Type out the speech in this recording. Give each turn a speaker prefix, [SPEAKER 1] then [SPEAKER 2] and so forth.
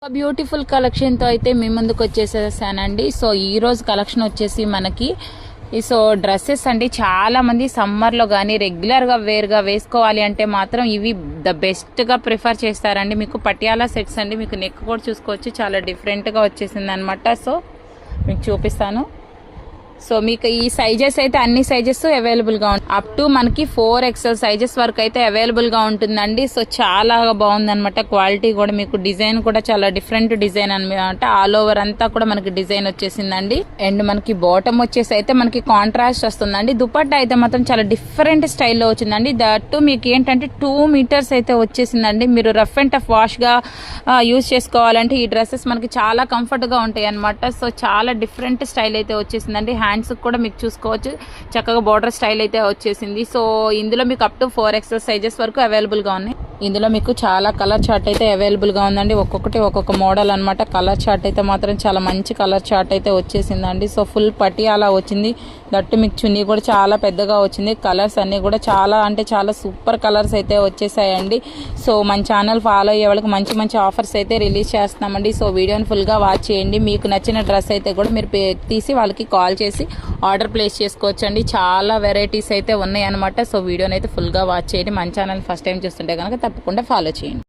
[SPEAKER 1] Beautiful collection తో అయితే మీ ముందుకు వచ్చేసేసానండి. సో ఈ రోజు కలెక్షన్ వచ్చేసి మనకి డ్రెస్సెస్ అండి. చాలా మంది సమ్మర్ లో గానీ రెగ్యులర్ గా వేర్ గా వేసుకోవాలి అంటే మాత్రం ఇవి ద బెస్ట్ గా ప్రిఫర్ చేస్తారండి. మీకు పటియాలా సెట్స్ అండి. మీకు నెక్ కూడా చూసుకోవచ్చు, చాలా డిఫరెంట్ గా వచ్చేసింది అనమాట. సో మీకు చూపిస్తాను. సో మీకు ఈ సైజెస్ అయితే అన్ని సైజెస్ అవైలబుల్ గా ఉంటాయి. అప్ టు మనకి 4XL సైజెస్ వరకు అయితే అవైలబుల్ గా ఉంటుందండి. సో చాలా బాగుంది అనమాట. క్వాలిటీ కూడా మీకు డిజైన్ కూడా చాలా డిఫరెంట్ డిజైన్ అనమాట. ఆల్ ఓవర్ అంతా కూడా మనకి డిజైన్ వచ్చేసిందండి. అండ్ మనకి బాటమ్ వచ్చేసి అయితే మనకి కాంట్రాస్ట్ వస్తుందండి. దుపట్టా అయితే మాత్రం చాలా డిఫరెంట్ స్టైల్లో వచ్చిందండి. దట్టు మీకు ఏంటంటే 2 మీటర్స్ అయితే వచ్చేసిందండి. మీరు రఫ్ అండ్ టఫ్ వాష్ గా యూజ్ చేసుకోవాలంటే ఈ డ్రెస్సెస్ మనకి చాలా కంఫర్ట్ గా ఉంటాయి అనమాట. సో చాలా డిఫరెంట్ స్టైల్ అయితే వచ్చేసిందండి. హ్యాండ్స్ కూడా మీకు చూసుకోవచ్చు, చక్కగా బోర్డర్ స్టైల్ అయితే వచ్చేసింది. సో ఇందులో మీకు అప్ టు 4XL సైజెస్ వరకు అవైలబుల్ గా ఉన్నాయి. ఇందులో మీకు చాలా కలర్ చార్ట్ అయితే అవైలబుల్ గా ఉందండి. ఒక్కొక్కటి ఒక్కొక్క మోడల్ అనమాట. కలర్ చార్ట్ అయితే మాత్రం చాలా మంచి కలర్ చార్ట్ అయితే వచ్చేసిందండి. సో ఫుల్ పటియాలా వచ్చింది. దట్టు మీకు చున్నీ కూడా చాలా పెద్దగా వచ్చింది. కలర్స్ అన్ని కూడా చాలా అంటే చాలా సూపర్ కలర్స్ అయితే వచ్చేసాయండి. సో మన ఛానల్ ఫాలో అయ్యే వాళ్ళకి మంచి మంచి ఆఫర్స్ అయితే రిలీజ్ చేస్తున్నామండి. సో వీడియోని ఫుల్ గా వాచ్ చేయండి. మీకు నచ్చిన డ్రెస్ అయితే కూడా మీరు తీసి వాళ్ళకి కాల్ చేసి ఆర్డర్ ప్లేస్ చేసుకోవచ్చండి. చాలా వెరైటీస్ అయితే ఉన్నాయి అనమాట. సో వీడియోని అయితే ఫుల్ గా వాచ్ చేయండి. మన ఛానల్ ఫస్ట్ టైం చూస్తుంటే కనుక తప్పకుండా ఫాలో చేయండి.